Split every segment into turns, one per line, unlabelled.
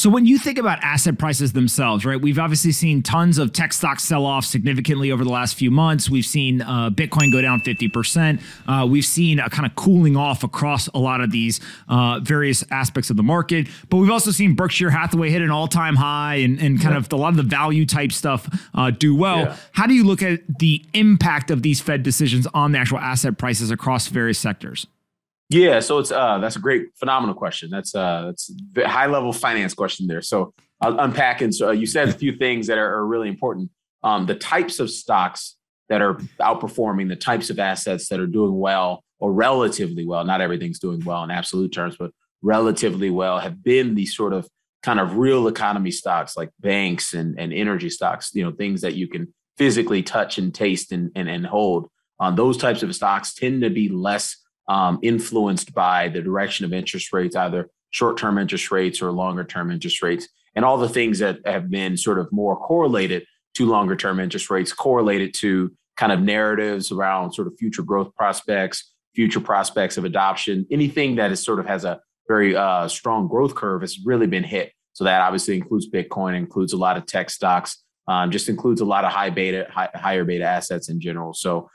So when you think about asset prices themselves, right, we've obviously seen tons of tech stocks sell off significantly over the last few months. We've seen Bitcoin go down 50%. We've seen a kind of cooling off across a lot of these various aspects of the market. But we've also seen Berkshire Hathaway hit an all-time high and kind of a lot of the value type stuff do well. Yeah. How do you look at the impact of these Fed decisions on the actual asset prices across various sectors?
Yeah, so it's that's a great, phenomenal question. That's a high level finance question there. So I'll unpack. And so you said a few things that are really important. The types of stocks that are outperforming, the types of assets that are doing well or relatively well. Not everything's doing well in absolute terms, but relatively well have been these sort of kind of real economy stocks like banks and energy stocks. Things that you can physically touch and taste and hold. Those types of stocks tend to be less influenced by the direction of interest rates, either short-term interest rates or longer-term interest rates, and all the things that have been sort of more correlated to longer-term interest rates, correlated to kind of narratives around sort of future growth prospects, future prospects of adoption. Anything that is sort of has a very strong growth curve has really been hit. So that obviously includes Bitcoin, includes a lot of tech stocks, just includes a lot of higher beta assets in general. So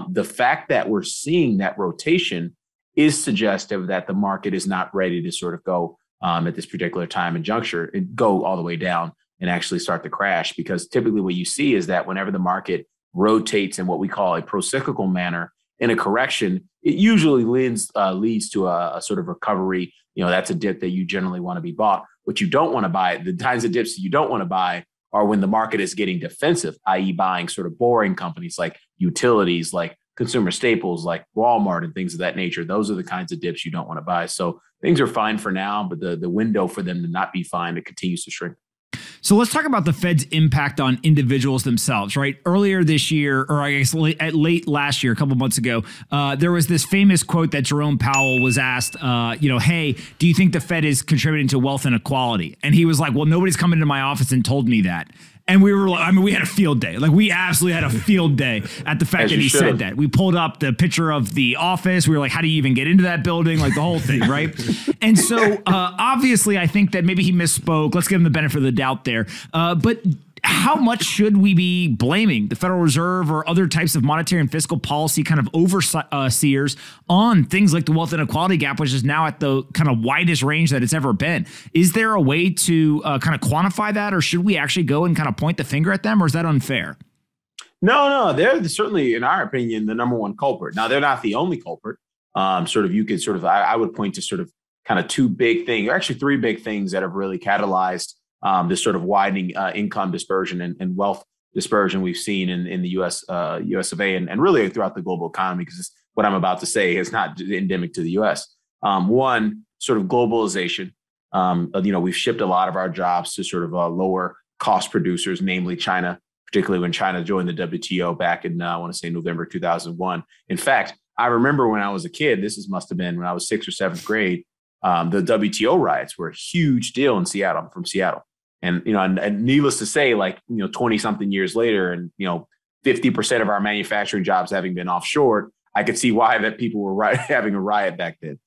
the fact that we're seeing that rotation is suggestive that the market is not ready to sort of go at this particular time and juncture and go all the way down and actually start to crash. Because typically what you see is that whenever the market rotates in what we call a pro-cyclical manner in a correction, it usually leads to a sort of recovery. That's a dip that you generally want to be bought. What you don't want to buy, the kinds of dips that you don't want to buy are when the market is getting defensive, i.e. buying sort of boring companies like utilities, like consumer staples, like Walmart and things of that nature. Those are the kinds of dips you don't want to buy. So things are fine for now, but the window for them to not be fine, it continues to shrink.
So let's talk about the Fed's impact on individuals themselves, right? Earlier this year, or I guess late last year, a couple months ago, there was this famous quote that Jerome Powell was asked, hey, do you think the Fed is contributing to wealth inequality? And he was like, well, nobody's come into my office and told me that. And we had a field day. Like, we absolutely had a field day at the fact that he said that. We pulled up the picture of the office. We were like, how do you even get into that building? Like, the whole thing, right? And so, obviously, I think that maybe he misspoke. Let's give him the benefit of the doubt there. But how much should we be blaming the Federal Reserve or other types of monetary and fiscal policy kind of overseers on things like the wealth inequality gap, which is now at the kind of widest range that it's ever been? Is there a way to kind of quantify that, or should we actually go and kind of point the finger at them, or is that unfair?
No, they're certainly, in our opinion, the number one culprit. Now, they're not the only culprit. I would point to sort of kind of two big things, or actually three big things that have really catalyzed this sort of widening income dispersion and wealth dispersion we've seen in the US of A and really throughout the global economy, because what I'm about to say is not endemic to the US. One, sort of globalization. We've shipped a lot of our jobs to sort of lower cost producers, namely China, particularly when China joined the WTO back in, I want to say, November 2001. In fact, I remember when I was a kid, must have been when I was 6th or 7th grade, the WTO riots were a huge deal in Seattle. I'm from Seattle. And, and needless to say, 20 something years later and, 50% of our manufacturing jobs having been offshore, I could see why that people were having a riot back then.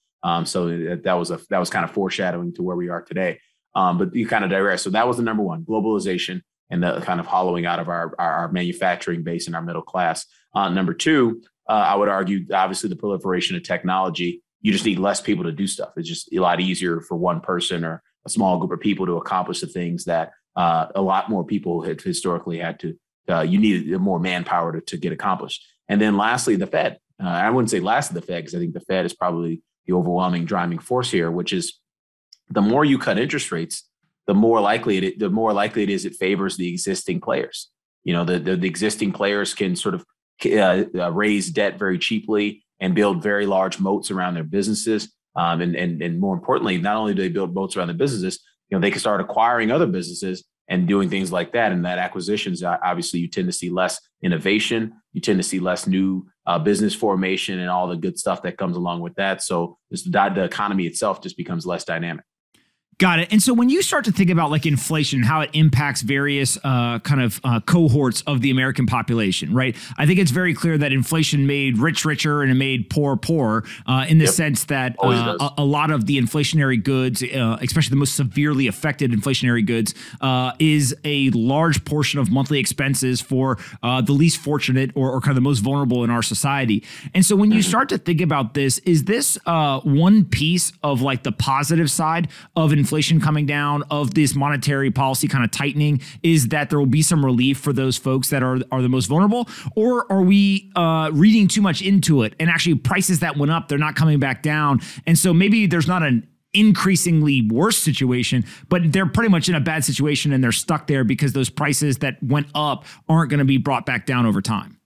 So that was kind of foreshadowing to where we are today. But you kind of digress. So that was the number one, globalization and the kind of hollowing out of our manufacturing base and our middle class. Number two, I would argue, obviously, the proliferation of technology. You just need less people to do stuff. It's just a lot easier for one person or a small group of people to accomplish the things that a lot more people had historically had to. You needed more manpower to get accomplished. And then lastly, the Fed. I wouldn't say lastly the Fed, because I think the Fed is probably the overwhelming driving force here, which is the more you cut interest rates, the more likely it is it favors the existing players. The existing players can sort of raise debt very cheaply and build very large moats around their businesses. And more importantly, not only do they build moats around the businesses, they can start acquiring other businesses and doing things like that. And that acquisitions, obviously, you tend to see less innovation. You tend to see less new business formation and all the good stuff that comes along with that. So the economy itself just becomes less dynamic.
Got it. And so when you start to think about like inflation, how it impacts various cohorts of the American population, right? I think it's very clear that inflation made rich richer and it made poor poorer in the sense that a lot of the inflationary goods, especially the most severely affected inflationary goods, is a large portion of monthly expenses for the least fortunate or kind of the most vulnerable in our society. And so when you start to think about this, is this one piece of like the positive side of inflation coming down, of this monetary policy kind of tightening, is that there will be some relief for those folks that are the most vulnerable? Or are we reading too much into it and actually prices that went up, they're not coming back down? And so maybe there's not an increasingly worse situation, but they're pretty much in a bad situation and they're stuck there because those prices that went up aren't going to be brought back down over time.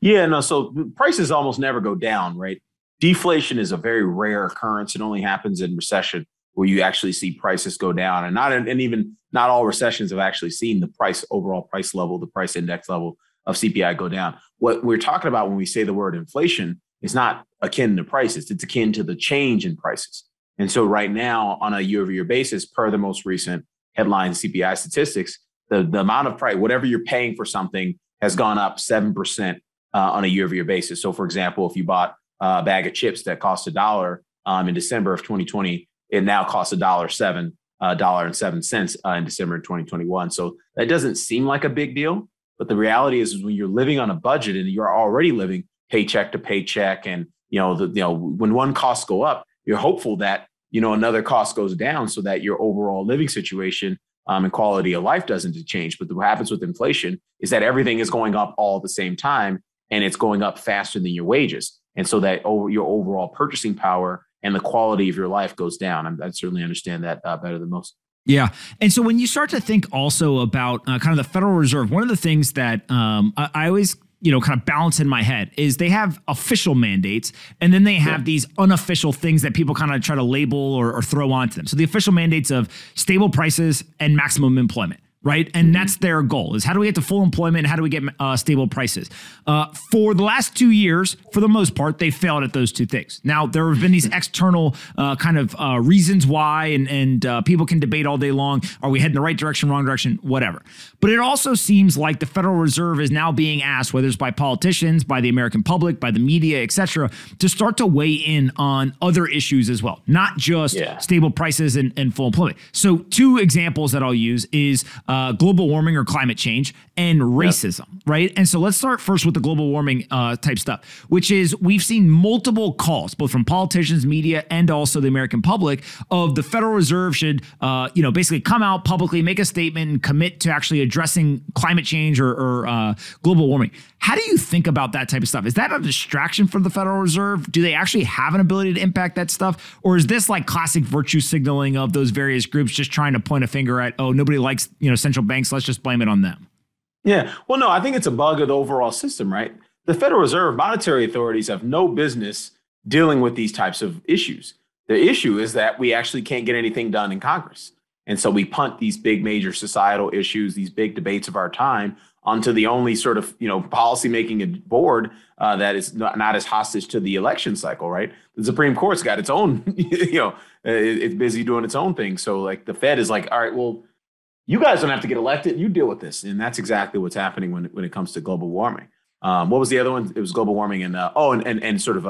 Yeah, no, so prices almost never go down, right? Deflation is a very rare occurrence. It only happens in recession, where you actually see prices go down, and even not all recessions have actually seen the overall price level, the price index level of CPI go down. What we're talking about when we say the word inflation is not akin to prices. It's akin to the change in prices. And so right now, on a year-over-year basis, per the most recent headline CPI statistics, the amount of price, whatever you're paying for something, has gone up 7% on a year-over-year basis. So for example, if you bought a bag of chips that cost $1 in December of 2020, it now costs $1.07 in December of 2021. So that doesn't seem like a big deal, but the reality is when you're living on a budget and you're already living paycheck to paycheck, and when one cost go up, you're hopeful that another cost goes down so that your overall living situation and quality of life doesn't change. But what happens with inflation is that everything is going up all at the same time, and it's going up faster than your wages, and so that your overall purchasing power and the quality of your life goes down. I certainly understand that better than most.
Yeah. And so when you start to think also about kind of the Federal Reserve, one of the things that I always kind of balance in my head is they have official mandates, and then they have these unofficial things that people kind of try to label or throw onto them. So the official mandates of stable prices and maximum employment. Right. And that's their goal, is how do we get to full employment? And how do we get stable prices? For the last 2 years, for the most part, they failed at those two things. Now, there have been these external reasons why, and people can debate all day long. Are we heading the right direction, wrong direction, whatever? But it also seems like the Federal Reserve is now being asked, whether it's by politicians, by the American public, by the media, et cetera, to start to weigh in on other issues as well, not just stable prices and full employment. So 2 examples that I'll use is global warming or climate change and racism, right? And so let's start first with the global warming type stuff, which is we've seen multiple calls, both from politicians, media, and also the American public, of the Federal Reserve should, basically come out publicly, make a statement, and commit to actually addressing climate change or global warming. How do you think about that type of stuff? Is that a distraction for the Federal Reserve? Do they actually have an ability to impact that stuff? Or is this like classic virtue signaling of those various groups just trying to point a finger at, oh, nobody likes, central banks, let's just blame it on them?
Yeah. Well, no, I think it's a bug of the overall system, right? The Federal Reserve monetary authorities have no business dealing with these types of issues. The issue is that we actually can't get anything done in Congress. And so we punt these big major societal issues, these big debates of our time, onto the only sort of, policymaking board that is not as hostage to the election cycle, right? The Supreme Court's got its own, it's busy doing its own thing. So like the Fed is like, all right, well, you guys don't have to get elected. You deal with this. And that's exactly what's happening when it comes to global warming. What was the other one? It was global warming and sort of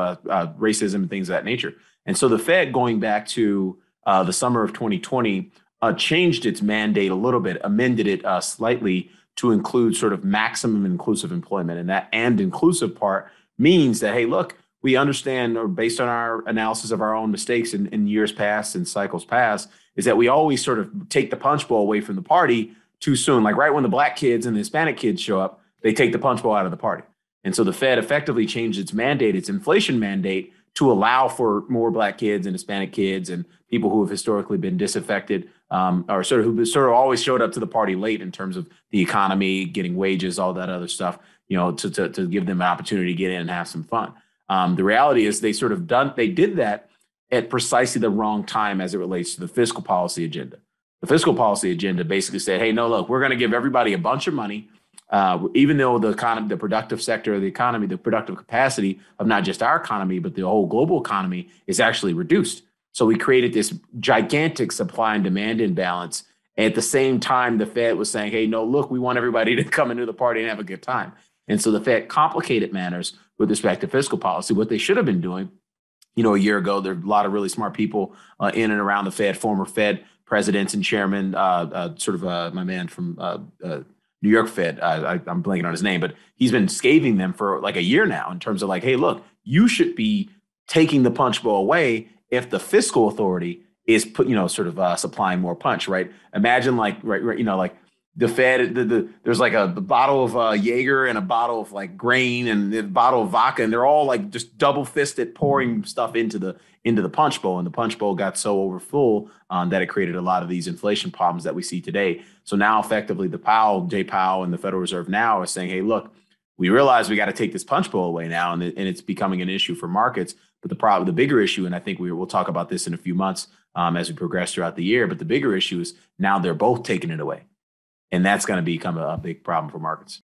racism and things of that nature. And so the Fed, going back to the summer of 2020, changed its mandate a little bit, amended it slightly to include sort of maximum inclusive employment. And that and inclusive part means that, hey, look, we understand, or based on our analysis of our own mistakes in years past and cycles past, is that we always sort of take the punch bowl away from the party too soon. Like right when the black kids and the Hispanic kids show up, they take the punch bowl out of the party. And so the Fed effectively changed its mandate, its inflation mandate, to allow for more black kids and Hispanic kids and people who have historically been disaffected, or who always showed up to the party late in terms of the economy, getting wages, all that other stuff, to give them an opportunity to get in and have some fun. The reality is they did that at precisely the wrong time as it relates to the fiscal policy agenda. The fiscal policy agenda basically said, hey, no, look, we're going to give everybody a bunch of money, even though the economy, the productive sector of the economy, the productive capacity of not just our economy, but the whole global economy is actually reduced. So we created this gigantic supply and demand imbalance. At the same time, the Fed was saying, hey, no, look, we want everybody to come into the party and have a good time. And so the Fed complicated matters with respect to fiscal policy. What they should have been doing, a year ago, there are a lot of really smart people in and around the Fed, former Fed presidents and chairman, my man from New York Fed. I'm blanking on his name, but he's been scathing them for like a year now in terms of like, hey, look, you should be taking the punch bowl away if the fiscal authority is supplying more punch, right? Imagine like the Fed, there's like a bottle of Jaeger and a bottle of like grain and a bottle of vodka, and they're all like just double fisted pouring stuff into the punch bowl, and the punch bowl got so overfull that it created a lot of these inflation problems that we see today. So now, effectively, Jay Powell, and the Federal Reserve now are saying, "Hey, look, we realize we got to take this punch bowl away now, and it's becoming an issue for markets." But the bigger issue, and I think we'll talk about this in a few months as we progress throughout the year. But the bigger issue is now they're both taking it away. And that's going to become a big problem for markets.